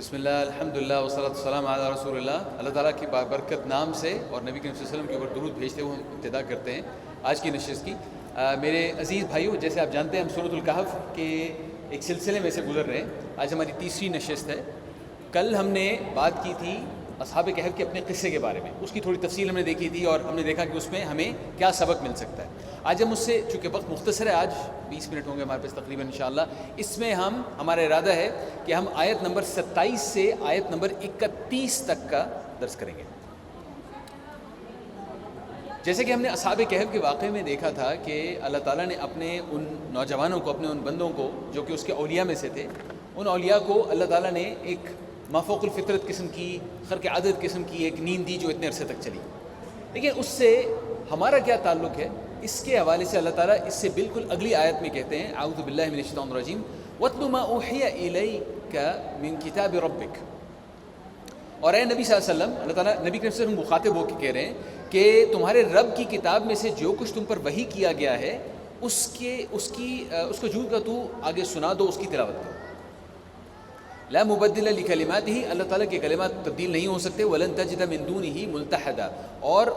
بسم اللہ الحمدللہ والصلاۃ والسلام علی رسول اللہ. اللہ تعالیٰ کی بابرکت نام سے اور نبی کریم صلی اللہ علیہ وسلم کے اوپر درود بھیجتے ہوئے ہم ابتدا کرتے ہیں آج کی نشست کی. میرے عزیز بھائیو، جیسے آپ جانتے ہیں ہم سورۃ الکہف کے ایک سلسلے میں سے گزر رہے ہیں. آج ہماری تیسری نشست ہے. کل ہم نے بات کی تھی اصحاب کہف کے اپنے قصے کے بارے میں، اس کی تھوڑی تفصیل ہم نے دیکھی تھی اور ہم نے دیکھا کہ اس میں ہمیں کیا سبق مل سکتا ہے. آج ہم اس سے، چونکہ وقت مختصر ہے، آج 20 منٹ ہوں گے ہمارے پاس تقریباً انشاءاللہ، اس میں ہمارا ارادہ ہے کہ ہم آیت نمبر 27 سے آیت نمبر 31 تک کا درس کریں گے. جیسے کہ ہم نے اصحاب کہف کے واقعے میں دیکھا تھا کہ اللہ تعالیٰ نے اپنے ان نوجوانوں کو، اپنے ان بندوں کو جو کہ اس کے اولیاء میں سے تھے، ان اولیاء کو اللہ تعالیٰ نے ایک مافوق الفطرت قسم کی، خرق عادت قسم کی ایک نیند دی جو اتنے عرصے تک چلی. لیکن اس سے ہمارا کیا تعلق ہے، اس کے حوالے سے اللہ تعالیٰ اس سے بالکل اگلی آیت میں کہتے ہیں، اعوذ باللہ من الشیطان الرجیم، وَاتْلُ مَا أُوحِيَ إِلَيْكَ مِن کِتَابِ رَبِّكَ. اور اے نبی صلی اللہ علیہ وسلم، اللہ تعالیٰ نبی کریم صلی اللہ علیہ وسلم مخاطب ہو کے کہہ رہے ہیں کہ تمہارے رب کی کتاب میں سے جو کچھ تم پر وحی کیا گیا ہے اس کو جو کا تو آگے سنا دو، اس کی تلاوت کرو. لا مبدل لکلماتہ، اللہ تعالیٰ کے کلمات تبدیل نہیں ہو سکتے. ولن تجد من دونہ ملتحدا، اور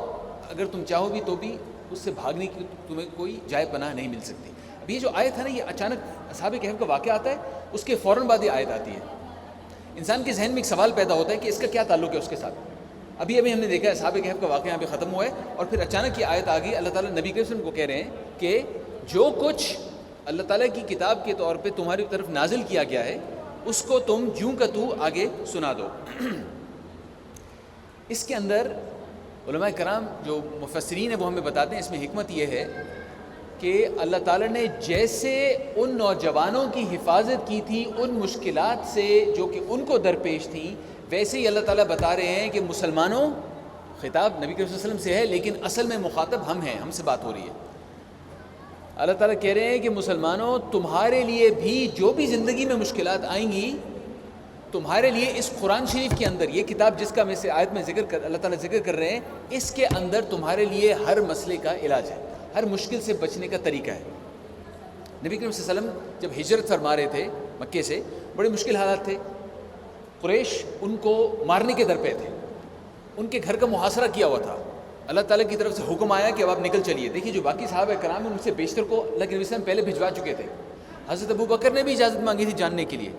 اگر تم چاہو بھی تو بھی اس سے بھاگنے کی تمہیں کوئی جائے پناہ نہیں مل سکتی. اب یہ جو آیت ہے نا، یہ اچانک اصحاب کہف کا واقعہ آتا ہے، اس کے فوراً بعد یہ آیت آتی ہے. انسان کے ذہن میں ایک سوال پیدا ہوتا ہے کہ اس کا کیا تعلق ہے اس کے ساتھ. ابھی ہم نے دیکھا ہے اصحاب کہف کا واقعہ یہاں پہ ختم ہوا ہے، اور پھر اچانک یہ آیت آ گئی. اللہ تعالیٰ نبی کریم صلی اللہ علیہ وسلم کو کہہ رہے ہیں کہ جو کچھ اللہ تعالیٰ کی کتاب کے طور پہ تمہاری طرف نازل کیا گیا ہے اس کو تم جوں کا تو آگے سنا دو. اس کے اندر علماء کرام جو مفسرین ہیں وہ ہمیں بتاتے ہیں، اس میں حکمت یہ ہے کہ اللہ تعالیٰ نے جیسے ان نوجوانوں کی حفاظت کی تھی ان مشکلات سے جو کہ ان کو درپیش تھیں، ویسے ہی اللہ تعالیٰ بتا رہے ہیں کہ مسلمانوں، خطاب نبی کریم صلی اللہ علیہ وسلم سے ہے لیکن اصل میں مخاطب ہم ہیں، ہم سے بات ہو رہی ہے. اللہ تعالیٰ کہہ رہے ہیں کہ مسلمانوں، تمہارے لیے بھی جو بھی زندگی میں مشکلات آئیں گی، تمہارے لیے اس قرآن شریف کے اندر، یہ کتاب جس کا میں سے آیت میں اللہ تعالیٰ ذکر کر رہے ہیں، اس کے اندر تمہارے لیے ہر مسئلے کا علاج ہے، ہر مشکل سے بچنے کا طریقہ ہے. نبی کریم صلی اللہ علیہ وسلم جب ہجرت فرما رہے تھے مکے سے، بڑے مشکل حالات تھے. قریش ان کو مارنے کے در پہ تھے، ان کے گھر کا محاصرہ کیا ہوا تھا. اللہ تعالیٰ کی طرف سے حکم آیا کہ اب آپ نکل چلیے. دیکھیے جو باقی صحابہ کرام ہیں ان سے بیشتر کو اللہ کے نبی صلی اللہ علیہ وسلم پہلے بھجوا چکے تھے. حضرت ابو بکر نے بھی اجازت مانگی تھی جاننے کے لیے،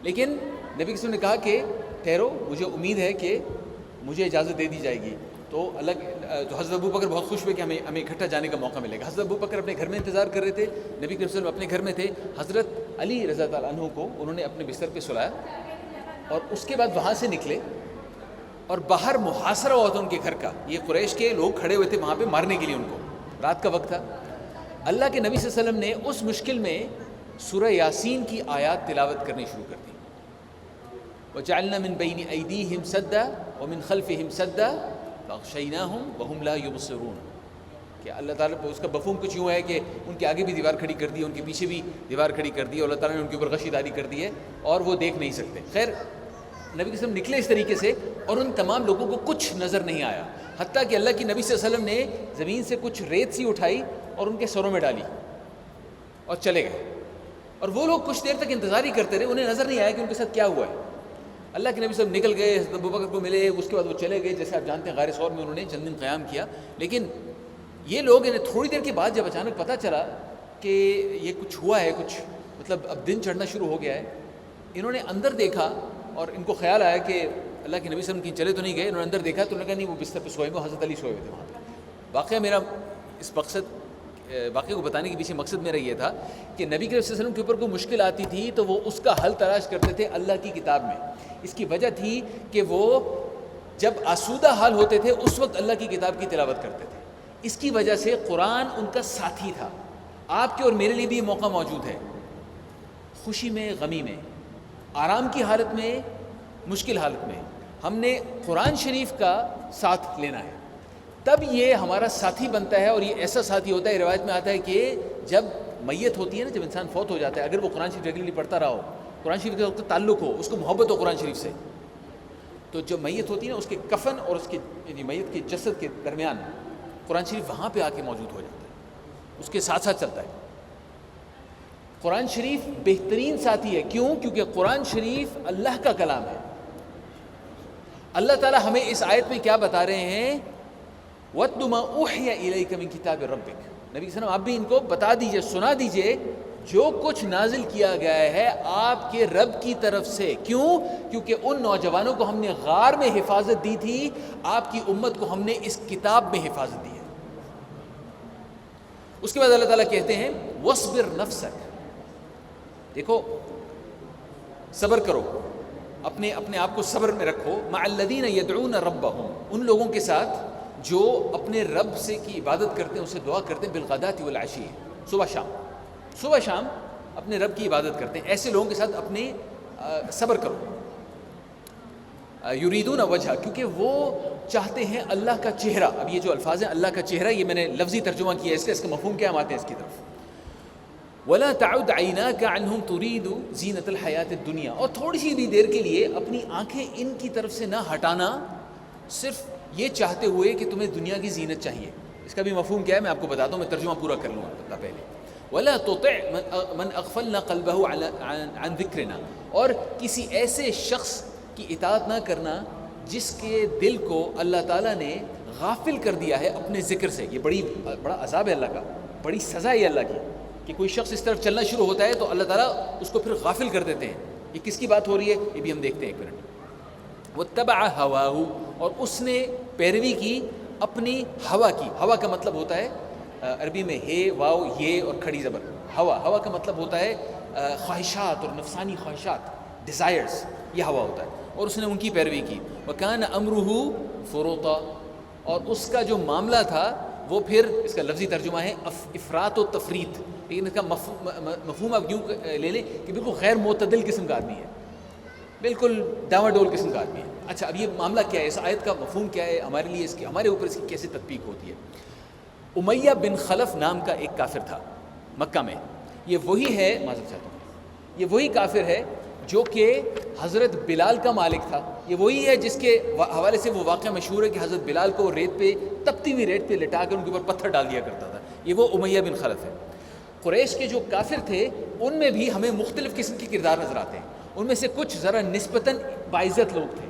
لیکن نبی صلی اللہ علیہ وسلم نے کہا کہ ٹھہرو، مجھے امید ہے کہ مجھے اجازت دے دی جائے گی. تو حضرت ابو بکر بہت خوش ہوئے کہ ہمیں اکٹھا جانے کا موقع ملے گا. حضرت ابو بکر اپنے گھر میں انتظار کر رہے تھے، نبی کریم صلی اللہ علیہ وسلم اپنے گھر میں تھے. حضرت علی رضی اللہ عنہ کو انہوں نے اپنے بستر پہ سلایا اور اس کے بعد وہاں سے نکلے، اور باہر محاصرہ ہوا تھا ان کے گھر کا. یہ قریش کے لوگ کھڑے ہوئے تھے وہاں پہ مارنے کے لیے ان کو. رات کا وقت تھا. اللہ کے نبی صلی اللہ علیہ وسلم نے اس مشکل میں سورہ یاسین کی آیات تلاوت کرنی شروع کر دی. وَجَعَلْنَا مِن بَيْنِ أَيْدِيهِمْ سَدًّا وَمِن خَلْفِهِمْ سَدًّا فَأَغْشَيْنَاهُمْ وَهُمْ لَا يُبْصِرُونَ. کہ اللہ تعالیٰ اس کا مفہوم کچھ یوں ہے کہ ان کے آگے بھی دیوار کھڑی کر دی، ان کے پیچھے بھی دیوار کھڑی کر دی، اور اللہ تعالیٰ نے ان کے اوپر غشی داری کر دی ہے اور وہ دیکھ نہیں سکتے. خیر، نبی کے وسلم نکلے اس طریقے سے اور ان تمام لوگوں کو کچھ نظر نہیں آیا، حتیٰ کہ اللہ کی نبی صلی اللہ علیہ وسلم نے زمین سے کچھ ریت سی اٹھائی اور ان کے سروں میں ڈالی اور چلے گئے. اور وہ لوگ کچھ دیر تک انتظار ہی کرتے رہے، انہیں نظر نہیں آیا کہ ان کے ساتھ کیا ہوا ہے. اللہ کے نبی صلی اللہ علیہ وسلم نکل گئے، حضرت ابوبکر کو ملے، اس کے بعد وہ چلے گئے. جیسے آپ جانتے ہیں غار ثور میں انہوں نے چند دن قیام کیا. لیکن یہ لوگ انہیں تھوڑی دیر کے بعد جب اچانک پتہ چلا کہ یہ کچھ ہوا ہے، کچھ مطلب اب دن چڑھنا شروع ہو گیا ہے، انہوں نے اندر دیکھا اور ان کو خیال آیا کہ اللہ کے نبی صلی اللہ علیہ وسلم کہیں چلے تو نہیں گئے. انہوں نے اندر دیکھا تو انہوں نے کہا نہیں، وہ بستر پہ سوئے ہوئے، حضرت علی سوئے ہوئے تھے وہاں پہ. واقعہ میرا اس واقعے کو بتانے کے پیچھے مقصد میرا یہ تھا کہ نبی کریم صلی اللہ علیہ وسلم کے اوپر کوئی مشکل آتی تھی تو وہ اس کا حل تلاش کرتے تھے اللہ کی کتاب میں. اس کی وجہ تھی کہ وہ جب آسودہ حال ہوتے تھے اس وقت اللہ کی کتاب کی تلاوت کرتے تھے. اس کی وجہ سے قرآن ان کا ساتھی تھا. آپ کے اور میرے لیے بھی یہ موقع موجود ہے، خوشی میں، غمی میں، آرام کی حالت میں، مشکل حالت میں ہم نے قرآن شریف کا ساتھ لینا ہے. تب یہ ہمارا ساتھی بنتا ہے، اور یہ ایسا ساتھی ہوتا ہے. روایت میں آتا ہے کہ جب میت ہوتی ہے نا، جب انسان فوت ہو جاتا ہے، اگر وہ قرآن شریف ریگولرلی پڑھتا رہا ہو، قرآن شریف کے وقت تعلق ہو، اس کو محبت ہو قرآن شریف سے، تو جو میت ہوتی ہے نا، اس کے کفن اور اس کے یعنی میت کے جسد کے درمیان قرآن شریف وہاں پہ آ کے موجود ہو جاتا ہے، اس کے ساتھ ساتھ چلتا ہے. قرآن شریف بہترین ساتھی ہے. کیوں؟ کیونکہ قرآن شریف اللہ کا کلام ہے. اللہ تعالیٰ ہمیں اس آیت میں کیا بتا رہے ہیں؟ وَاتْلُ مَا أُوحِيَ إِلَيْكَ مِن كِتَابِ رَبِّكَ، نبی صلی اللہ علیہ وسلم آپ بھی ان کو بتا دیجئے، سنا دیجئے جو کچھ نازل کیا گیا ہے آپ کے رب کی طرف سے۔ کیوں؟ کیونکہ ان نوجوانوں کو ہم نے غار میں حفاظت دی تھی، آپ کی امت کو ہم نے اس کتاب میں حفاظت دی ہے۔ اس کے بعد اللہ تعالیٰ کہتے ہیں وَاصْبِرْ نَفْسَكَ، دیکھو صبر کرو، اپنے آپ کو صبر میں رکھو، مع الذین یدعون ربہم، ان لوگوں کے ساتھ جو اپنے رب سے کی عبادت کرتے ہیں، اسے دعا کرتے ہیں، بالغداۃ والعشی، صبح شام اپنے رب کی عبادت کرتے ہیں، ایسے لوگوں کے ساتھ اپنے صبر کرو۔ یریدون وجہ، کیونکہ وہ چاہتے ہیں اللہ کا چہرہ۔ اب یہ جو الفاظ ہیں اللہ کا چہرہ، یہ میں نے لفظی ترجمہ کیا ہے، اس کا مفہوم کیا، ہم آتے ہیں اس کی طرف۔ وَلَا تَعُدْ عَيْنَاكَ عَنْهُمْ تُرِيدُ زِينَةَ الْحَيَاةِ الدُّنْيَا، اور تھوڑی سی بھی دیر کے لیے اپنی آنکھیں ان کی طرف سے نہ ہٹانا، صرف یہ چاہتے ہوئے کہ تمہیں دنیا کی زینت چاہیے۔ اس کا بھی مفہوم کیا ہے میں آپ کو بتاتا ہوں، میں ترجمہ پورا کر لوں گا پہلے۔ وَلَا تُطِعْ مَنْ أَغْفَلْنَا قَلْبَهُ عَنْ ذِكْرِنَا، اور کسی ایسے شخص کی اطاعت نہ کرنا جس کے دل کو اللہ تعالیٰ نے غافل کر دیا ہے اپنے ذکر سے۔ یہ بڑا عذاب ہے اللہ کا، بڑی سزا ہے اللہ کی، کہ کوئی شخص اس طرف چلنا شروع ہوتا ہے تو اللہ تعالیٰ اس کو پھر غافل کر دیتے ہیں۔ یہ کس کی بات ہو رہی ہے یہ بھی ہم دیکھتے ہیں، ایک منٹ۔ وَاتَّبَعَ هَوَاهُ، اور اس نے پیروی کی اپنی ہوا کی۔ ہوا کا مطلب ہوتا ہے عربی میں ہے واو یہ اور کھڑی زبر، ہوا کا مطلب ہوتا ہے خواہشات اور نفسانی خواہشات، ڈیزائرز، یہ ہوا ہوتا ہے، اور اس نے ان کی پیروی کی۔ وَكَانَ أَمْرُهُ فُرُوطًا، اور اس کا جو معاملہ تھا وہ پھر، اس کا لفظی ترجمہ ہے افراط و تفریط، لیکن اس کا مفہوم آپ یوں لے لیں کہ بالکل غیر معتدل قسم کا آدمی ہے، بالکل ڈاواں ڈول قسم کا آدمی ہے۔ اچھا، اب یہ معاملہ کیا ہے، اس آیت کا مفہوم کیا ہے ہمارے لیے، ہمارے اوپر اس کی کیسے تطبیق ہوتی ہے؟ امیہ بن خلف نام کا ایک کافر تھا مکہ میں، یہ وہی ہے، معذرت چاہتا ہوں، یہ وہی کافر ہے جو کہ حضرت بلال کا مالک تھا۔ یہ وہی ہے جس کے حوالے سے وہ واقعہ مشہور ہے کہ حضرت بلال کو ریت پہ، تپتی ہوئی ریت پہ لٹا کر ان کے اوپر پتھر ڈال دیا کرتا تھا۔ یہ وہ امیہ بن خلف ہے۔ قریش کے جو کافر تھے ان میں بھی ہمیں مختلف قسم کے کردار نظر آتے ہیں۔ ان میں سے کچھ ذرا نسبتاً باعزت لوگ تھے،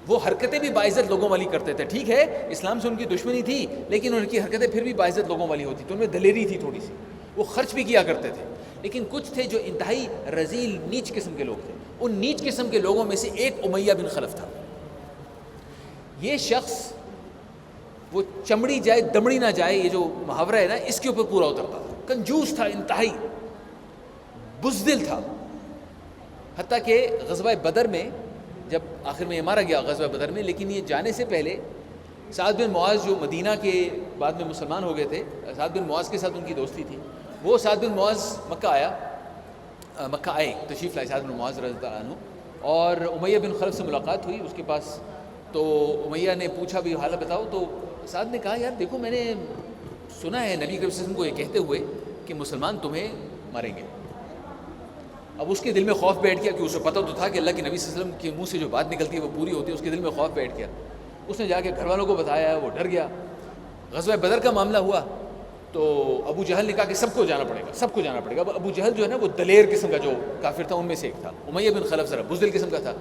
وہ حرکتیں بھی باعزت لوگوں والی کرتے تھے۔ ٹھیک ہے اسلام سے ان کی دشمنی تھی، لیکن ان کی حرکتیں پھر بھی باعزت لوگوں والی ہوتی تھی، ان میں دلیری تھی تھوڑی سی، وہ خرچ بھی کیا کرتے تھے۔ لیکن کچھ تھے جو انتہائی رذیل نیچ قسم کے لوگ تھے۔ ان نیچ قسم کے لوگوں میں سے ایک امیہ بن خلف تھا۔ یہ شخص، وہ چمڑی جائے دمڑی نہ جائے، یہ جو محاورہ ہے نا، اس کے اوپر پورا اترتا تھا۔ کنجوس تھا، انتہائی بزدل تھا، حتیٰ کہ غزوہ بدر میں جب آخر میں یہ مارا گیا غزوہ بدر میں، لیکن یہ جانے سے پہلے سعد بن معاذ جو مدینہ کے بعد میں مسلمان ہو گئے تھے، سعد بن معاذ کے ساتھ ان کی دوستی تھی، وہ سعد بن معاذ مکہ آئے، تشریف لائے سعد بن معاذ رضی اللہ عنہ، اور امیہ بن خلف سے ملاقات ہوئی اس کے پاس۔ تو امیہ نے پوچھا بھی حالت بتاؤ، تو سعد نے کہا یار دیکھو میں نے سنا ہے نبی کریم صلی اللہ علیہ وسلم کو یہ کہتے ہوئے کہ مسلمان تمہیں ماریں گے۔ اب اس کے دل میں خوف بیٹھ گیا کہ اسے پتہ تو تھا کہ اللہ کے نبی صلی اللہ علیہ وسلم کے منہ سے جو بات نکلتی ہے وہ پوری ہوتی ہے، اس کے دل میں خوف بیٹھ گیا۔ اس نے جا کے گھر والوں کو بتایا، وہ ڈر گیا۔ غزوہ بدر کا معاملہ ہوا تو ابو جہل نے کہا کہ سب کو جانا پڑے گا، سب کو جانا پڑے گا۔ اب ابو جہل جو ہے نا وہ دلیر قسم کا جو کافر تھا ان میں سے ایک تھا، امیہ بن خلف ذرا بزدل قسم کا تھا،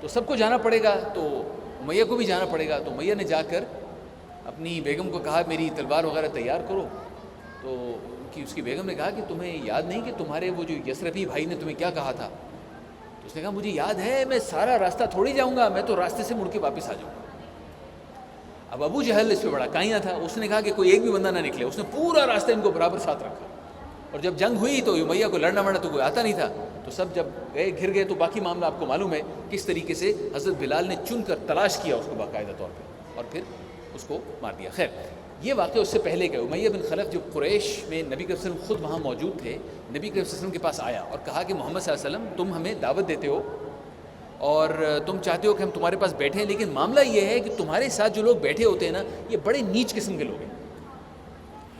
تو سب کو جانا پڑے گا، تو امیہ کو بھی جانا پڑے گا۔ تو امیہ نے جا کر اپنی بیگم کو کہا میری تلوار وغیرہ تیار کرو، تو اس کی بیگم نے کہا کہ تمہیں یاد نہیں کہ تمہارے وہ جو یسرفی بھائی نے تمہیں کیا کہا تھا؟ تو اس نے کہا مجھے یاد ہے، میں سارا راستہ تھوڑی جاؤں گا، میں تو راستے سے مڑ کے واپس آ جاؤں گا۔ اب ابو جہل اس پہ بڑا کائیاں تھا، اس نے کہا کہ کوئی ایک بھی بندہ نہ نکلے، اس نے پورا راستہ ان کو برابر ساتھ رکھا، اور جب جنگ ہوئی تو امیہ کو لڑنا مرنا تو کوئی آتا نہیں تھا، تو سب جب گئے گھر گئے، تو باقی معاملہ آپ کو معلوم ہے کس طریقے سے حضرت بلال نے چن کر تلاش کیا اس کو باقاعدہ طور پہ، اور پھر اس کو مار دیا۔ خیر یہ واقعہ اس سے پہلے کا، امیہ بن خلف جو قریش میں نبی کریم صلی اللہ علیہ وسلم خود وہاں موجود تھے، نبی کریم صلی اللہ علیہ وسلم کے پاس آیا اور کہا کہ محمد صلی اللہ علیہ وسلم تم ہمیں دعوت دیتے ہو اور تم چاہتے ہو کہ ہم تمہارے پاس بیٹھیں، لیکن معاملہ یہ ہے کہ تمہارے ساتھ جو لوگ بیٹھے ہوتے ہیں نا یہ بڑے نیچ قسم کے لوگ ہیں۔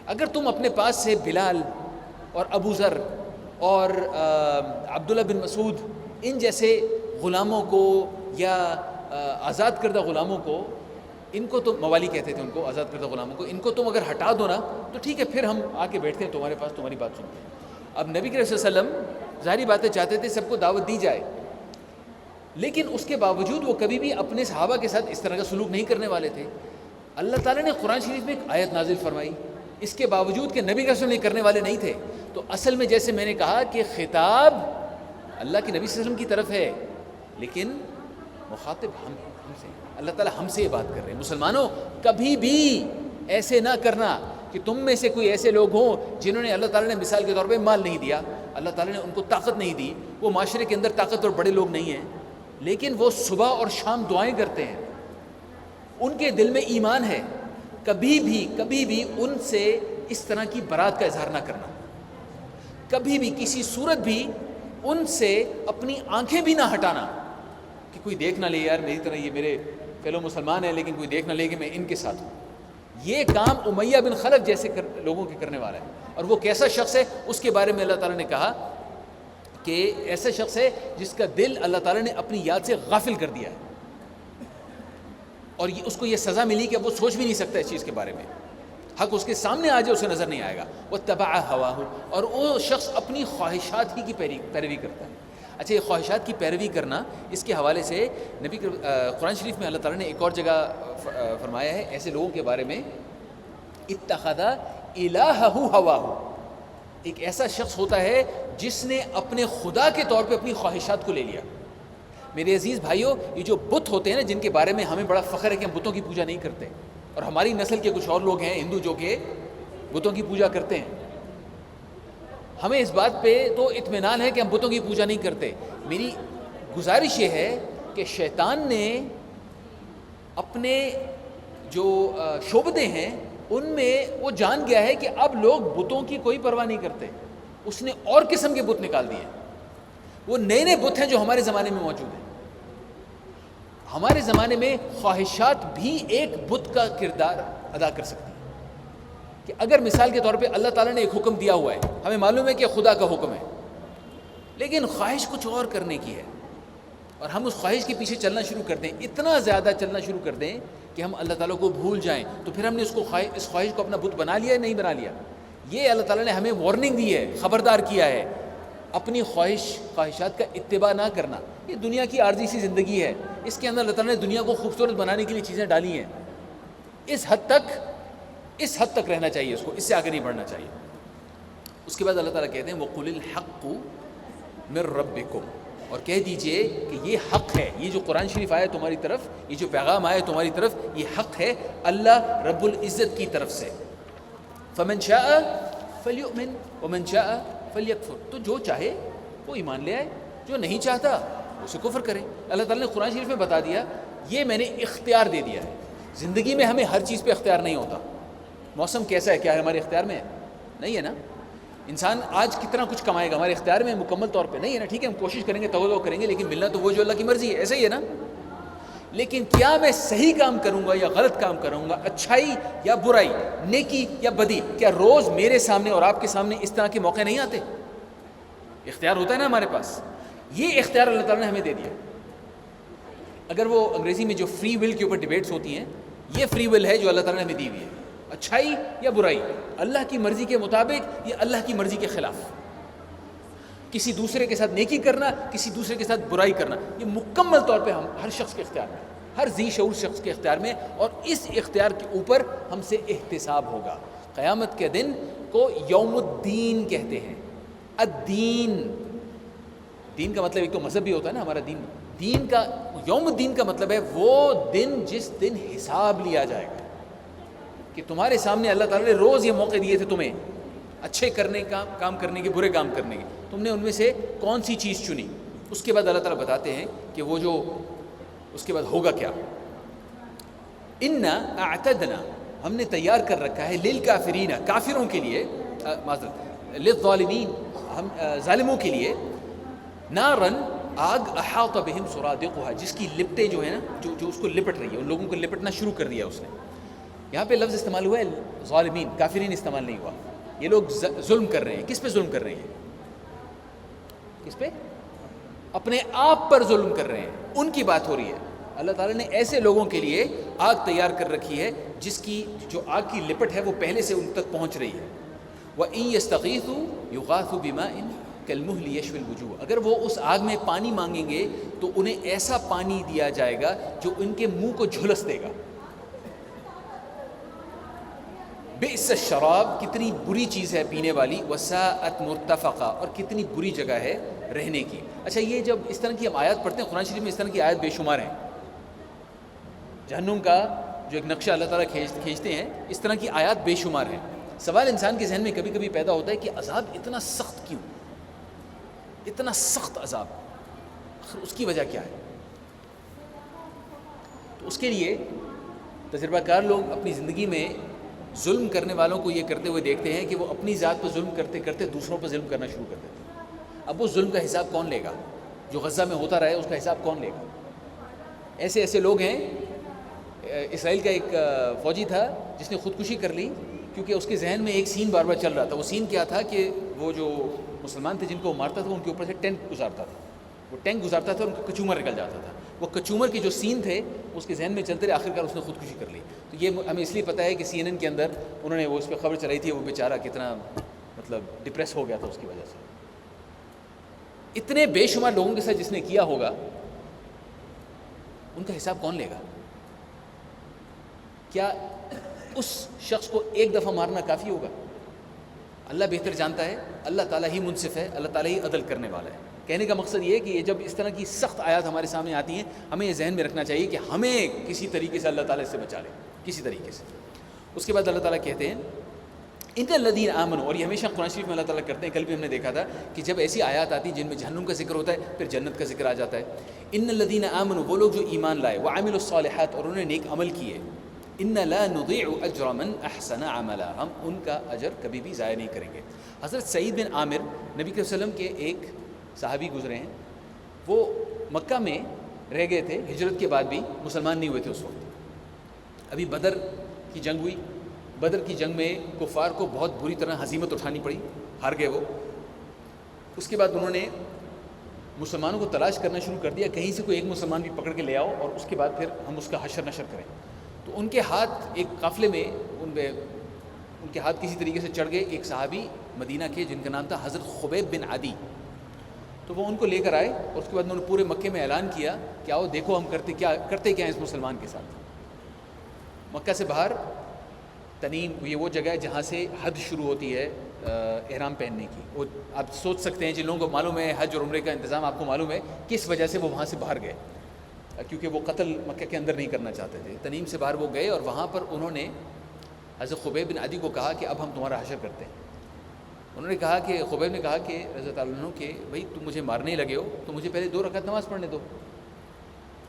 اگر تم اپنے پاس سے بلال اور ابو ذر اور عبداللہ بن مسعود ان جیسے غلاموں کو یا آزاد کردہ غلاموں کو، ان کو تو موالی کہتے تھے ان کو، آزاد کردہ غلاموں کو، ان کو تم اگر ہٹا دو نا تو ٹھیک ہے، پھر ہم آ کے بیٹھتے ہیں تمہارے پاس، تمہاری بات سنتے ہیں۔ اب نبی کریم صلی اللہ علیہ وسلم ظاہری باتیں چاہتے تھے سب کو دعوت دی جائے، لیکن اس کے باوجود وہ کبھی بھی اپنے صحابہ کے ساتھ اس طرح کا سلوک نہیں کرنے والے تھے. اللہ تعالیٰ نے قرآن شریف میں ایک آیت نازل فرمائی, اس کے باوجود کہ نبی رسول نہیں کرنے والے نہیں تھے. تو اصل میں جیسے میں نے کہا کہ خطاب اللہ کے نبی صلی اللہ علیہ وسلم کی طرف ہے, لیکن مخاطب ہم سے, اللہ تعالیٰ ہم سے یہ بات کر رہے ہیں. مسلمانوں, کبھی بھی ایسے نہ کرنا کہ تم میں سے کوئی ایسے لوگ ہوں جنہوں نے اللہ تعالیٰ نے مثال کے طور پہ مال نہیں دیا, اللہ تعالیٰ نے ان کو طاقت نہیں دی, وہ معاشرے کے اندر طاقتور بڑے لوگ نہیں ہیں, لیکن وہ صبح اور شام دعائیں کرتے ہیں, ان کے دل میں ایمان ہے. کبھی بھی ان سے اس طرح کی برات کا اظہار نہ کرنا, کبھی بھی کسی صورت بھی ان سے اپنی آنکھیں بھی نہ ہٹانا کہ کوئی دیکھ نہ لے یار میری طرح یہ میرے فیلو مسلمان ہیں, لیکن کوئی دیکھ نہ لے کہ میں ان کے ساتھ ہوں. یہ کام امیہ بن خلف جیسے لوگوں کے کرنے والا ہے. اور وہ کیسا شخص ہے, اس کے بارے میں اللہ تعالیٰ نے کہا کہ ایسا شخص ہے جس کا دل اللہ تعالیٰ نے اپنی یاد سے غافل کر دیا ہے, اور اس کو یہ سزا ملی کہ اب وہ سوچ بھی نہیں سکتا اس چیز کے بارے میں. حق اس کے سامنے آ جائے اسے نظر نہیں آئے گا. واتبع ہواہ, اور وہ شخص اپنی خواہشات ہی کی پیروی کرتا ہے. اچھا, یہ خواہشات کی پیروی کرنا, اس کے حوالے سے نبی قرآن شریف میں اللہ تعالیٰ نے ایک اور جگہ فرمایا ہے ایسے لوگوں کے بارے میں, اتخذ الہہ ہواہ, ایک ایسا شخص ہوتا ہے جس نے اپنے خدا کے طور پہ اپنی خواہشات کو لے لیا. میرے عزیز بھائیوں, یہ جو بت ہوتے ہیں نا, جن کے بارے میں ہمیں بڑا فخر ہے کہ ہم بتوں کی پوجا نہیں کرتے, اور ہماری نسل کے کچھ اور لوگ ہیں ہندو جو کہ بتوں کی پوجا کرتے ہیں, ہمیں اس بات پہ تو اطمینان ہے کہ ہم بتوں کی پوجا نہیں کرتے. میری گزارش یہ ہے کہ شیطان نے اپنے جو شعبدے ہیں ان میں وہ جان گیا ہے کہ اب لوگ بتوں کی کوئی پرواہ نہیں کرتے, اس نے اور قسم کے بت نکال دیے. وہ نئے بت ہیں جو ہمارے زمانے میں موجود ہیں. ہمارے زمانے میں خواہشات بھی ایک بت کا کردار ادا کر سکتی ہیں, کہ اگر مثال کے طور پہ اللہ تعالیٰ نے ایک حکم دیا ہوا ہے, ہمیں معلوم ہے کہ خدا کا حکم ہے, لیکن خواہش کچھ اور کرنے کی ہے, اور ہم اس خواہش کے پیچھے چلنا شروع کر دیں, اتنا زیادہ چلنا شروع کر دیں کہ ہم اللہ تعالیٰ کو بھول جائیں, تو پھر ہم نے اس خواہش کو اپنا بت بنا لیا ہے, نہیں بنا لیا. یہ اللہ تعالیٰ نے ہمیں وارننگ دی ہے, خبردار کیا ہے, اپنی خواہشات کا اتباع نہ کرنا. یہ دنیا کی عارضی سی زندگی ہے, اس کے اندر اللہ تعالیٰ نے دنیا کو خوبصورت بنانے کے لیے چیزیں ڈالی ہیں. اس حد تک رہنا چاہیے اس کو, اس سے آگے نہیں بڑھنا چاہیے. اس کے بعد اللہ تعالیٰ کہتے ہیں وَقُلِ الْحَقُّ مِن رَبِّكُمْ, اور کہہ دیجئے کہ یہ حق ہے, یہ جو قرآن شریف آیا تمہاری طرف, یہ جو پیغام آیا تمہاری طرف, یہ حق ہے اللہ رب العزت کی طرف سے. فَمَنْ شَاءَ فَلْيُؤْمِنْ وَمَنْ شَاءَ فَلْيَكْفُرْ, تو جو چاہے وہ ایمان لے آئے, جو نہیں چاہتا اسے کفر کرے. اللہ تعالیٰ نے قرآن شریف میں بتا دیا, یہ میں نے اختیار دے دیا ہے. زندگی میں ہمیں ہر چیز پہ اختیار نہیں ہوتا. موسم کیسا ہے, کیا ہے ہمارے اختیار میں ہے؟ نہیں ہے نا. انسان آج کتنا کچھ کمائے گا, ہمارے اختیار میں مکمل طور پہ نہیں ہے نا. ٹھیک ہے, ہم کوشش کریں گے, توجہ کریں گے, لیکن ملنا تو وہ جو اللہ کی مرضی ہے, ایسا ہی ہے نا. لیکن کیا میں صحیح کام کروں گا یا غلط کام کروں گا, اچھائی یا برائی, نیکی یا بدی, کیا روز میرے سامنے اور آپ کے سامنے اس طرح کے موقع نہیں آتے؟ اختیار ہوتا ہے نا ہمارے پاس. یہ اختیار اللہ تعالیٰ نے ہمیں دے دیا. اگر وہ انگریزی میں جو فری ول کے اوپر ڈیبیٹس ہوتی ہیں, یہ فری ول ہے جو اللہ تعالیٰ نے ہمیں دی ہوئی ہے. اچھائی یا برائی, اللہ کی مرضی کے مطابق یا اللہ کی مرضی کے خلاف. کسی دوسرے کے ساتھ نیکی کرنا, کسی دوسرے کے ساتھ برائی کرنا, یہ مکمل طور پہ ہم ہر شخص کے اختیار میں, ہر ذی شعور شخص کے اختیار میں, اور اس اختیار کے اوپر ہم سے احتساب ہوگا. قیامت کے دن کو یوم الدین کہتے ہیں. الدین, دین کا مطلب ایک تو مذہب بھی ہوتا ہے نا ہمارا دین. دین کا یوم الدین کا مطلب ہے وہ دن جس دن حساب لیا جائے گا, کہ تمہارے سامنے اللہ تعالیٰ نے روز یہ موقع دیے تھے تمہیں اچھے کرنے کا کام کرنے کے, برے کام کرنے کے, تم نے ان میں سے کون سی چیز چنی. اس کے بعد اللہ تعالیٰ بتاتے ہیں کہ وہ جو اس کے بعد ہوگا کیا. انا اعتدنا, ہم نے تیار کر رکھا ہے, للکافرین, کافروں کے لیے, معذرت للظالمین, ہم ظالموں کے لیے, نارن, آگ, احاط بہم سرادقها, جس کی لپٹیں جو ہیں نا, جو اس کو لپٹ رہی ہے, ان لوگوں کو لپٹنا شروع کر دیا اس نے. یہاں پہ لفظ استعمال ہوا ہے ظالمین, کافرین استعمال نہیں ہوا. یہ لوگ ظلم کر رہے ہیں. کس پہ ظلم کر رہے ہیں؟ کس پہ؟ اپنے آپ پر ظلم کر رہے ہیں, ان کی بات ہو رہی ہے. اللہ تعالیٰ نے ایسے لوگوں کے لیے آگ تیار کر رکھی ہے جس کی جو آگ کی لپٹ ہے وہ پہلے سے ان تک پہنچ رہی ہے. وَإِن يَسْتَغِيثُوا يُغَاثُوا بِمَاءٍ کالمہل یشوی الوجوہ، اگر وہ اس آگ میں پانی مانگیں گے تو انہیں ایسا پانی دیا جائے گا جو ان کے منہ کو جھلس دے گا۔ بئس الشراب، کتنی بری چیز ہے پینے والی، وساءت مرتفقہ، اور کتنی بری جگہ ہے رہنے کی۔ اچھا، یہ جب اس طرح کی ہم آیات پڑھتے ہیں قرآن شریف میں، اس طرح کی آیات بے شمار ہیں۔ جہنم کا جو ایک نقشہ اللہ تعالیٰ کھینچتے ہیں، اس طرح کی آیات بے شمار ہیں۔ سوال انسان کے ذہن میں کبھی کبھی پیدا ہوتا ہے کہ عذاب اتنا سخت کیوں، اتنا سخت عذاب، آخر اس کی وجہ کیا ہے؟ تو اس کے لیے تجربہ کار لوگ اپنی زندگی میں ظلم کرنے والوں کو یہ کرتے ہوئے دیکھتے ہیں کہ وہ اپنی ذات پر ظلم کرتے کرتے دوسروں پر ظلم کرنا شروع کر دیتے ہیں۔ اب وہ ظلم کا حساب کون لے گا؟ جو غزہ میں ہوتا رہے اس کا حساب کون لے گا؟ ایسے ایسے لوگ ہیں۔ اسرائیل کا ایک فوجی تھا جس نے خودکشی کر لی کیونکہ اس کے ذہن میں ایک سین بار بار چل رہا تھا۔ وہ سین کیا تھا کہ وہ جو مسلمان تھے جن کو وہ مارتا تھا ان کے اوپر سے ٹینک گزارتا تھا، وہ ٹینک گزارتا تھا اور ان کا کچومر نکل جاتا تھا۔ وہ کچومر کے جو سین تھے اس کے ذہن میں چلتے رہے، آخر کار اس نے خودکشی کر لی۔ تو یہ ہمیں اس لیے پتہ ہے کہ CNN کے اندر انہوں نے وہ اس پہ خبر چلائی تھی، وہ بیچارہ کتنا ڈپریس ہو گیا تھا اس کی وجہ سے۔ اتنے بے شمار لوگوں کے ساتھ جس نے کیا ہوگا ان کا حساب کون لے گا؟ کیا اس شخص کو ایک دفعہ مارنا کافی ہوگا؟ اللہ بہتر جانتا ہے، اللہ تعالیٰ ہی منصف ہے، اللہ تعالیٰ ہی عدل کرنے والا ہے۔ کہنے کا مقصد یہ ہے کہ جب اس طرح کی سخت آیات ہمارے سامنے آتی ہیں، ہمیں یہ ذہن میں رکھنا چاہیے کہ ہمیں کسی طریقے سے اللہ تعالیٰ اس سے بچا لے، کسی طریقے سے۔ اس کے بعد اللہ تعالیٰ کہتے ہیں ان الذین آمنوا، اور یہ ہمیشہ قرآن شریف میں اللہ تعالیٰ کرتے ہیں۔ کل بھی ہم نے دیکھا تھا کہ جب ایسی آیات آتی ہیں جن میں جہنم کا ذکر ہوتا ہے پھر جنت کا ذکر آ جاتا ہے۔ ان الذین آمنوا، وہ لوگ جو ایمان لائے، وعملوا الصالحات، اور انہوں نے نیک عمل کیے، ان لا نضيع اجر من احسن عملا، ہم ان کا اجر کبھی بھی ضائع نہیں کریں گے۔ حضرت سعید بن عامر نبی کے وسلم کے ایک صحابی گزرے ہیں، وہ مکہ میں رہ گئے تھے، ہجرت کے بعد بھی مسلمان نہیں ہوئے تھے اس وقت۔ ابھی بدر کی جنگ ہوئی، بدر کی جنگ میں کفار کو بہت بری طرح ہزیمت اٹھانی پڑی، ہار گئے وہ۔ اس کے بعد انہوں نے مسلمانوں کو تلاش کرنا شروع کر دیا، کہیں سے کوئی ایک مسلمان بھی پکڑ کے لے آؤ اور اس کے بعد پھر ہم اس کا حشر نشر کریں۔ تو ان کے ہاتھ ایک قافلے میں ان کے ہاتھ کسی طریقے سے چڑھ گئے ایک صحابی مدینہ کے جن کا نام تھا حضرت خبیب بن عدی۔ تو وہ ان کو لے کر آئے اور اس کے بعد انہوں نے پورے مکے میں اعلان کیا کہ آؤ دیکھو ہم کرتے کیا ہیں اس مسلمان کے ساتھ۔ مکہ سے باہر تنیم، یہ وہ جگہ ہے جہاں سے حد شروع ہوتی ہے احرام پہننے کی۔ وہ آپ سوچ سکتے ہیں جن لوگوں کو معلوم ہے حج اور عمرے کا انتظام آپ کو معلوم ہے کس وجہ سے وہ وہاں سے باہر گئے، کیونکہ وہ قتل مکہ کے اندر نہیں کرنا چاہتے تھے۔ تنیم سے باہر وہ گئے اور وہاں پر انہوں نے حضرت خبیب بن عدی کو کہا کہ اب ہم تمہارا حشر کرتے ہیں۔ انہوں نے کہا کہ خبیب نے کہا کہ رضی اللہ عنہ کہ بھائی تم مجھے مارنے ہی لگے ہو تو مجھے پہلے 2 رکعت نماز پڑھنے دو۔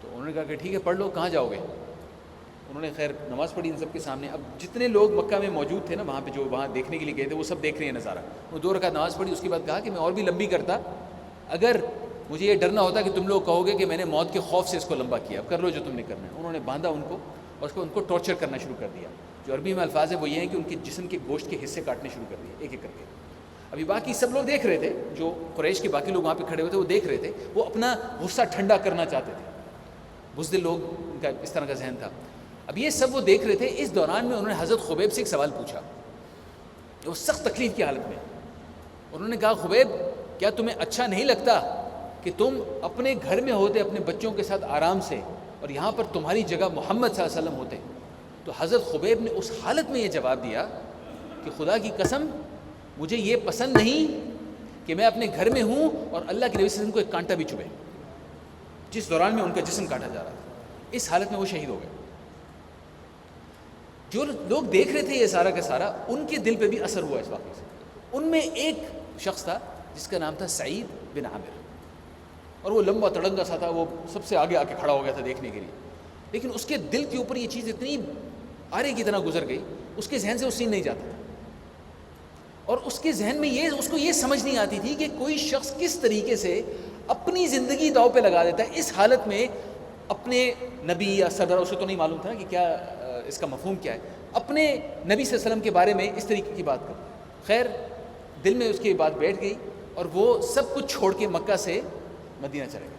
تو انہوں نے کہا کہ ٹھیک ہے پڑھ لو، کہاں جاؤ گے؟ انہوں نے خیر نماز پڑھی ان سب کے سامنے۔ اب جتنے لوگ مکہ میں موجود تھے نا وہاں پہ، جو وہاں دیکھنے کے لیے گئے تھے، وہ سب دیکھ رہے ہیں نظارہ۔ وہ 2 رکعت نماز پڑھی، اس کے بعد کہا کہ میں اور بھی لمبی کرتا اگر مجھے یہ ڈرنا ہوتا کہ تم لوگ کہو گے کہ میں نے موت کے خوف سے اس کو لمبا کیا، اب کر لو جو تم نے کرنا ہے۔ انہوں نے باندھا ان کو اور اس کو ان کو ٹارچر کرنا شروع کر دیا۔ جو عربی میں الفاظ ہے وہ یہ ہیں کہ ان کے جسم کے گوشت کے حصے کاٹنے شروع کر دیے ایک ایک کر کے۔ ابھی باقی سب لوگ دیکھ رہے تھے، جو قریش کے باقی لوگ وہاں پہ کھڑے ہوئے تھے وہ دیکھ رہے تھے، وہ اپنا غصہ ٹھنڈا کرنا چاہتے تھے۔ بزدل لوگ، ان کا اس طرح کا ذہن تھا۔ اب یہ سب وہ دیکھ رہے تھے، اس دوران میں انہوں نے حضرت خبیب سے ایک سوال پوچھا، وہ سخت تکلیف کی حالت میں۔ انہوں نے کہا خبیب کیا تمہیں اچھا نہیں لگتا کہ تم اپنے گھر میں ہوتے اپنے بچوں کے ساتھ آرام سے، اور یہاں پر تمہاری جگہ محمد صلی اللہ علیہ وسلم ہوتے؟ تو حضرت خبیب نے اس حالت میں یہ جواب دیا کہ خدا کی قسم مجھے یہ پسند نہیں کہ میں اپنے گھر میں ہوں اور اللہ کے نبی صلی اللہ علیہ وسلم کو ایک کانٹا بھی چبھے، جس دوران میں ان کا جسم کاٹا جا رہا تھا۔ اس حالت میں وہ شہید ہو گئے۔ جو لوگ دیکھ رہے تھے یہ سارا کا سارا، ان کے دل پہ بھی اثر ہوا اس واقعے سے۔ ان میں ایک شخص تھا جس کا نام تھا سعید بن عامر، اور وہ لمبا تڑنگا سا تھا، وہ سب سے آگے آ کے کھڑا ہو گیا تھا دیکھنے کے لیے۔ لیکن اس کے دل کے اوپر یہ چیز اتنی آرے کی طرح گزر گئی، اس کے ذہن سے وہ سین نہیں جاتا تھا، اور اس کے ذہن میں اس کو یہ سمجھ نہیں آتی تھی کہ کوئی شخص کس طریقے سے اپنی زندگی داؤ پہ لگا دیتا ہے اس حالت میں، اپنے نبی یا سردار، اسے تو نہیں معلوم تھا کہ کیا اس کا مفہوم کیا ہے، اپنے نبی صلی اللہ علیہ وسلم کے بارے میں اس طریقے کی بات کرتا ہے۔ خیر دل میں اس کی بات بیٹھ گئی اور وہ سب کچھ چھوڑ کے مکہ سے مدینہ چلے گئے،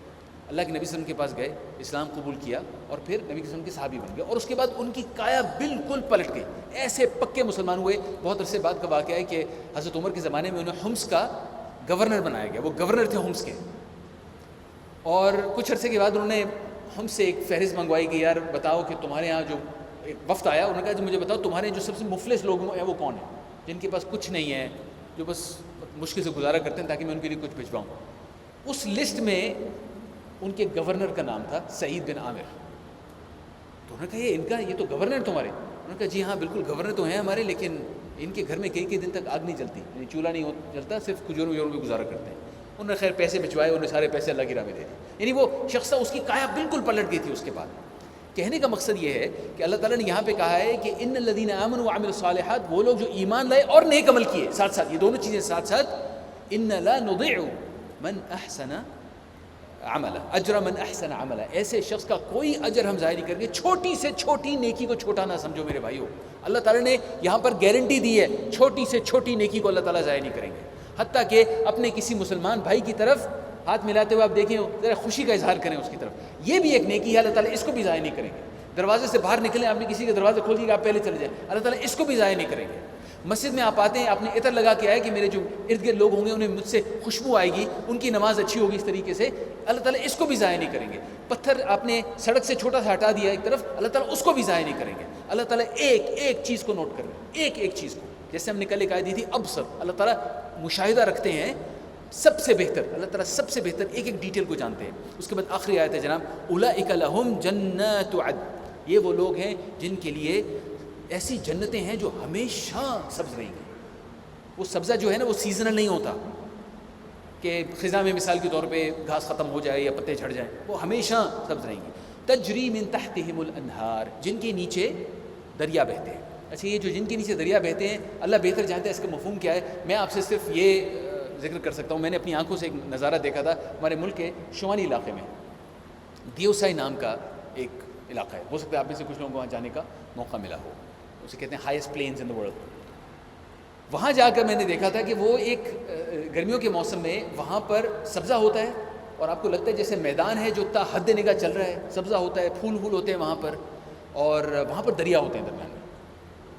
اللہ کے نبی صلی اللہ علیہ وسلم کے پاس گئے، اسلام قبول کیا اور پھر نبی صلی اللہ علیہ وسلم کے صحابی بن گئے، اور اس کے بعد ان کی کایا بالکل پلٹ گئی، ایسے پکے مسلمان ہوئے۔ بہت عرصے بعد کا واقعہ ہے کہ حضرت عمر کے زمانے میں انہیں حمص کا گورنر بنایا گیا. وہ گورنر تھے ہومس کے, اور کچھ عرصے کے بعد انہوں نے ہم سے ایک فہرست منگوائی کہ یار بتاؤ کہ تمہارے یہاں جو ایک وفد آیا, انہوں نے کہا کہ مجھے بتاؤ تمہارے جو سب سے مفلس لوگ ہیں وہ کون ہیں, جن کے پاس کچھ نہیں ہے, جو بس مشکل سے گزارا کرتے ہیں تاکہ میں ان کے لیے کچھ بھجواؤں. اس لسٹ میں ان کے گورنر کا نام تھا سعید بن عامر. تو انہوں نے کہا یہ تو گورنر تمہارے. انہوں نے کہا جی ہاں بالکل گورنر تو ہیں ہمارے, لیکن ان کے گھر میں کئی دن تک آگ نہیں جلتی, یعنی چولہا نہیں جلتا, صرف کھجوروں وجوروں میں گزارا کرتے ہیں. انہوں نے خیر پیسے بھجوائے, انہوں نے سارے پیسے اللہ کی راہ میں دے دیے. یعنی وہ شخص تھا, اس کی کایا بالکل پلٹ گئی تھی اس کے بعد. کہنے کا مقصد یہ ہے کہ اللہ تعالیٰ نے یہاں پہ کہا ہے کہ ان الذین آمنوا وعملوا الصالحات, وہ لوگ جو ایمان لائے اور نیک عمل کیے, ساتھ ساتھ یہ دونوں چیزیں ساتھ ساتھ, ان لا نضيع من احسن عملا اجر من احسن عملا, ایسے شخص کا کوئی اجر ہم ضائع نہیں کریں گے. چھوٹی سے چھوٹی نیکی کو چھوٹا نہ سمجھو میرے بھائیو. اللہ تعالیٰ نے یہاں پر گارنٹی دی ہے, چھوٹی سے چھوٹی نیکی کو اللہ تعالیٰ ضائع نہیں کریں گے. حتیٰ کہ اپنے کسی مسلمان بھائی کی طرف ہاتھ ملاتے ہوئے آپ دیکھیں ذرا خوشی کا اظہار کریں اس کی طرف, یہ بھی ایک نیکی ہے. اللہ تعالیٰ اس کو بھی ضائع نہیں کریں گے. دروازے سے باہر نکلیں, آپ نے کسی کے دروازے کھول دیا, آپ پہلے چلے جائیں, اللہ تعالیٰ اس کو بھی ضائع نہیں کریں گے. مسجد میں آپ آتے ہیں, آپ نے عطر لگا کے آئے کہ میرے جو ارد گرد لوگ ہوں گے انہیں مجھ سے خوشبو آئے گی, ان کی نماز اچھی ہوگی, اس طریقے سے اللہ تعالیٰ اس کو بھی ضائع نہیں کریں گے. پتھر آپ نے سڑک سے چھوٹا سا ہٹا دیا ایک طرف, اللہ تعالیٰ اس کو بھی ضائع نہیں کریں گے. اللہ تعالیٰ ایک ایک چیز کو نوٹ کر رہے ہیں, ایک ایک چیز کو. جیسے ہم نے کل ایک آیت دی تھی ابصر, اللہ تعالیٰ مشاہدہ رکھتے ہیں سب سے بہتر, اللہ تعالیٰ سب سے بہتر ایک ایک ڈیٹیل کو جانتے ہیں. اس کے بعد آخری آیت ہے جناب, اولئک لہم جنات عدن, یہ وہ لوگ ہیں جن کے لیے ایسی جنتیں ہیں جو ہمیشہ سبز رہیں گی. وہ سبزہ جو ہے نا وہ سیزنل نہیں ہوتا کہ خزاں میں مثال کے طور پہ گھاس ختم ہو جائے یا پتے جھڑ جائیں, وہ ہمیشہ سبز رہیں گی. تجری من تحتہم الانہار, جن کے نیچے دریا بہتے ہیں. اچھا یہ جو جن کے نیچے دریا بہتے ہیں, اللہ بہتر جانتا ہے اس کا مفہوم کیا ہے. میں آپ سے صرف یہ ذکر کر سکتا ہوں, میں نے اپنی آنکھوں سے ایک نظارہ دیکھا تھا. ہمارے ملک کے شمالی علاقے میں دیوسائی نام کا ایک علاقہ ہے, ہو سکتا ہے آپ میں سے کچھ لوگوں کو وہاں جانے کا موقع ملا ہو. اسے کہتے ہیں highest planes in the world. وہاں جا کر میں نے دیکھا تھا کہ وہ ایک گرمیوں کے موسم میں وہاں پر سبزہ ہوتا ہے, اور آپ کو لگتا ہے جیسے میدان ہے جو تا حد نگاہ چل رہا ہے, سبزہ ہوتا ہے, پھول ہوتے ہیں وہاں پر, اور وہاں پر دریا ہوتے ہیں درمیان میں,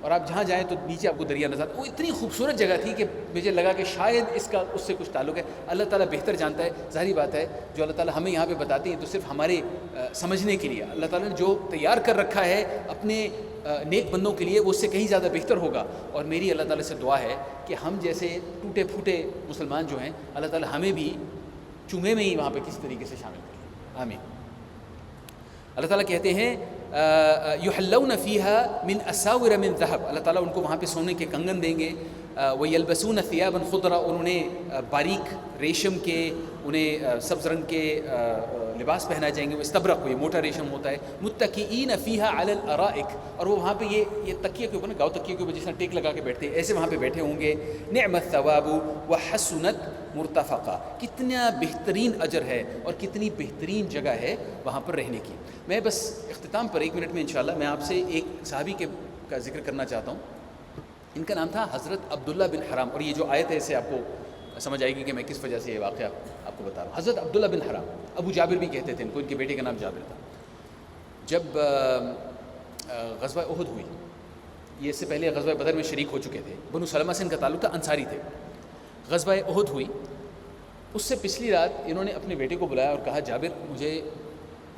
اور آپ جہاں جائیں تو نیچے آپ کو دریا نظر. وہ اتنی خوبصورت جگہ تھی کہ مجھے لگا کہ شاید اس کا اس سے کچھ تعلق ہے. اللہ تعالیٰ بہتر جانتا ہے. ظاہری بات ہے جو اللہ تعالیٰ ہمیں یہاں پہ بتاتے ہیں تو صرف ہمارے سمجھنے کے لیے. اللہ تعالیٰ نے جو تیار کر رکھا ہے اپنے نیک بندوں کے لیے وہ اس سے کہیں زیادہ بہتر ہوگا. اور میری اللہ تعالیٰ سے دعا ہے کہ ہم جیسے ٹوٹے پھوٹے مسلمان جو ہیں, اللہ تعالیٰ ہمیں بھی چومے میں ہی وہاں پہ کسی طریقے سے شامل کر لیں. آمین. اللہ تعالیٰ کہتے ہیں یحلون فیہا من اساور من ذہب, اللہ تعالیٰ ان کو وہاں پہ سونے کے کنگن دیں گے. ویلبسون ثیابا خضرا, اور انہیں باریک ریشم کے, انہیں سبز رنگ کے لباس پہنائے جائیں گے. وہ استبرق, یہ موٹا ریشم ہوتا ہے. متکئین فیہا علی الارائک, اور وہ وہاں پہ یہ تکیے کے اوپر نا, گاؤ تکیے کے اوپر جس طرح ٹیک لگا کے بیٹھتے ہیں ایسے وہاں پہ بیٹھے ہوں گے. نعم الثواب وحسنت مرتفقہ, کتنا بہترین اجر ہے اور کتنی بہترین جگہ ہے وہاں پر رہنے کی. میں بس اختتام پر 1 منٹ میں انشاءاللہ میں آپ سے ایک صحابی کا ذکر کرنا چاہتا ہوں. ان کا نام تھا حضرت عبداللہ بن حرام, اور یہ جو آیت ہے اس سے آپ کو سمجھ آئے گی کہ میں کس وجہ سے یہ واقعہ آپ کو بتا رہا ہوں. حضرت عبداللہ بن حرام, ابو جابر بھی کہتے تھے ان کو, ان کے بیٹے کا نام جابر تھا. جب غزوہ احد ہوئی, یہ اس سے پہلے غزوہ بدر میں شریک ہو چکے تھے. بنو سلمہ سے ان کا تعلق تھا, انصاری تھے. غزوہ احد ہوئی, اس سے پچھلی رات انہوں نے اپنے بیٹے کو بلایا اور کہا جابر مجھے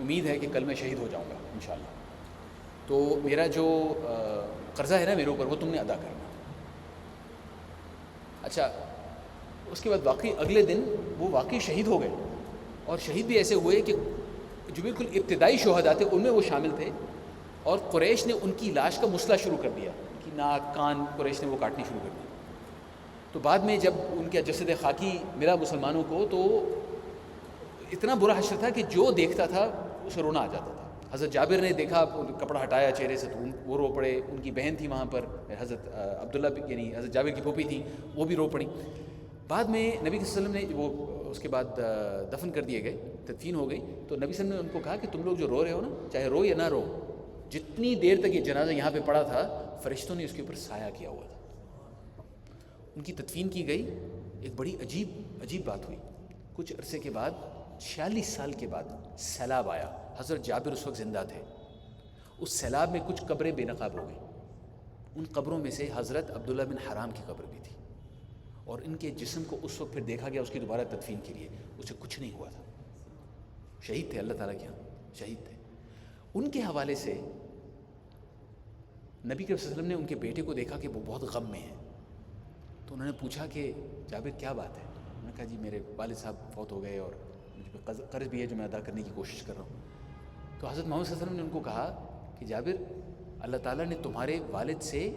امید ہے کہ کل میں شہید ہو جاؤں گا انشاءاللہ, تو میرا جو قرضہ ہے نا میرے اوپر وہ تم نے ادا کرنا. اچھا, اس کے بعد واقعی اگلے دن وہ واقعی شہید ہو گئے, اور شہید بھی ایسے ہوئے کہ جو بالکل ابتدائی شہداء تھے ان میں وہ شامل تھے. اور قریش نے ان کی لاش کا مسئلہ شروع کر دیا, ان کی ناک کان قریش نے وہ کاٹنی شروع کر دی. تو بعد میں جب ان کا جسد خاکی ملا مسلمانوں کو تو اتنا برا حشر تھا کہ جو دیکھتا تھا اسے رونا آ جاتا تھا. حضرت جابر نے دیکھا, کپڑا ہٹایا چہرے سے, تو وہ رو پڑے. ان کی بہن تھی وہاں پر, حضرت عبداللہ یعنی حضرت جابر کی پھوپھی تھی, وہ بھی رو پڑی. بعد میں نبی صلی اللہ علیہ وسلم نے وہ اس کے بعد دفن کر دیے گئے, تدفین ہو گئی. تو نبی صلی اللہ علیہ وسلم نے ان کو کہا کہ تم لوگ جو رو رہے ہو نا, چاہے رو یا نہ رو, جتنی دیر تک یہ جنازہ یہاں پہ پڑا تھا فرشتوں نے اس کے اوپر سایہ کیا ہوا تھا. ان کی تدفین کی گئی. ایک بڑی عجیب بات ہوئی. کچھ عرصے کے بعد 46 سال کے بعد سیلاب آیا. حضرت جابر اس وقت زندہ تھے. اس سیلاب میں کچھ قبریں بے نقاب ہو گئیں. ان قبروں میں سے حضرت عبداللہ بن حرام کی قبر بھی تھی. اور ان کے جسم کو اس وقت پھر دیکھا گیا اس کی دوبارہ تدفین کے لیے، اسے کچھ نہیں ہوا تھا، شہید تھے اللہ تعالیٰ کے یہاں، شہید تھے۔ ان کے حوالے سے نبی کریم صلی اللہ علیہ وسلم نے ان کے بیٹے کو دیکھا کہ وہ بہت غم میں ہیں، تو انہوں نے پوچھا کہ جابر کیا بات ہے؟ انہوں نے کہا جی میرے والد صاحب فوت ہو گئے اور مجھ پہ قرض بھی ہے جو میں ادا کرنے کی کوشش کر رہا ہوں۔ تو حضرت محمد صلی اللہ علیہ وسلم نے ان کو کہا کہ جابر، اللہ تعالیٰ نے تمہارے والد سے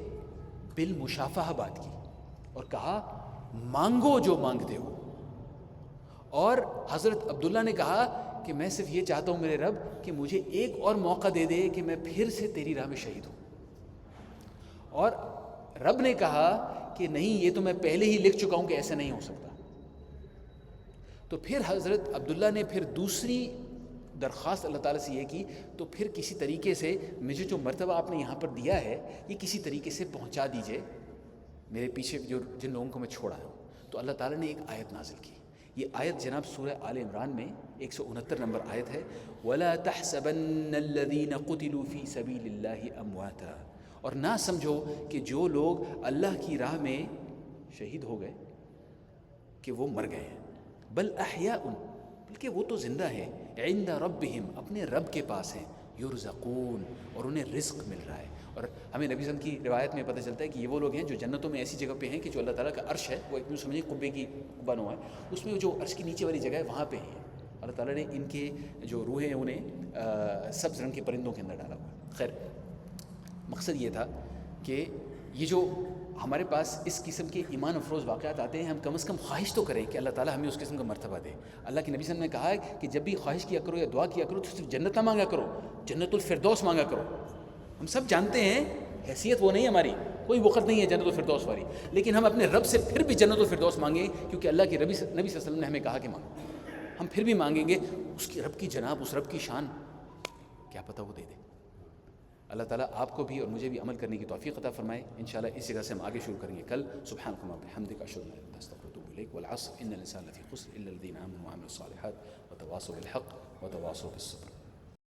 بالمشافہہ بات کی اور کہا مانگو جو مانگتے ہو، اور حضرت عبداللہ نے کہا کہ میں صرف یہ چاہتا ہوں میرے رب کہ مجھے ایک اور موقع دے دے کہ میں پھر سے تیری راہ میں شہید ہوں، اور رب نے کہا کہ نہیں یہ تو میں پہلے ہی لکھ چکا ہوں کہ ایسا نہیں ہو سکتا۔ تو پھر حضرت عبداللہ نے پھر دوسری درخواست اللہ تعالیٰ سے یہ کی، تو پھر کسی طریقے سے مجھے جو مرتبہ آپ نے یہاں پر دیا ہے یہ کسی طریقے سے پہنچا دیجئے میرے پیچھے جن لوگوں کو میں چھوڑا ہوں۔ تو اللہ تعالیٰ نے ایک آیت نازل کی، یہ آیت جناب سورہ آل عمران میں 169 نمبر آیت ہے، وَلَا تَحْسَبَنَّ الَّذِينَ قُتِلُوا فِي سَبِيلِ اللَّهِ أَمْوَاتًا، اور نہ سمجھو کہ جو لوگ اللہ کی راہ میں شہید ہو گئے کہ وہ مر گئے ہیں، بل احیاء، بلکہ وہ تو زندہ ہیں، عند ربہم، اپنے رب کے پاس ہیں، یرزقون، اور انہیں رزق مل رہا ہے۔ اور ہمیں نبی صلی اللہ علیہ وسلم کی روایت میں پتہ چلتا ہے کہ یہ وہ لوگ ہیں جو جنتوں میں ایسی جگہ پہ ہیں کہ جو اللہ تعالیٰ کا عرش ہے، وہ ایک دم سمجھیں قبے کی بنا ہوا ہے، اس میں جو عرش کی نیچے والی جگہ ہے وہاں پہ ہیں، اللہ تعالیٰ نے ان کے جو روحیں انہیں سبز رنگ کے پرندوں کے اندر ڈالا ہوا ہے۔ خیر، مقصد یہ تھا کہ یہ جو ہمارے پاس اس قسم کے ایمان افروز واقعات آتے ہیں، ہم کم از کم خواہش تو کریں کہ اللہ تعالیٰ ہمیں اس قسم کا مرتبہ دے۔ اللہ کے نبی صلی اللہ علیہ وسلم نے کہا ہے کہ جب بھی خواہش کیا کرو یا دعا کیا کرو تو صرف جنت نہ مانگا کرو، جنت الفردوس مانگا کرو۔ ہم سب جانتے ہیں حیثیت وہ نہیں ہماری، کوئی وقت نہیں ہے جنت الفردوس والی، لیکن ہم اپنے رب سے پھر بھی جنت الفردوس مانگیں، کیونکہ اللہ کے نبی صلی اللہ علیہ وسلم نے ہمیں کہا کہ مانگو، ہم پھر بھی مانگیں گے۔ اس کی رب کی جناب، اس رب کی شان، کیا پتہ وہ دے دے۔ اللہ تعالیٰ آپ کو بھی اور مجھے بھی عمل کرنے کی توفیق عطا فرمائے۔ انشاءاللہ اس جگہ سے ہم آگے شروع کریں گے کل۔ سبحانک اللہم وبحمدک، اشہد ان لا الہ الا انت، استغفرک واتوب الیک، والعصر ان الانسان لفی خسر الا الذین آمنوا وعملوا الصالحات وتواصوا بالحق وتواصوا بالصبر۔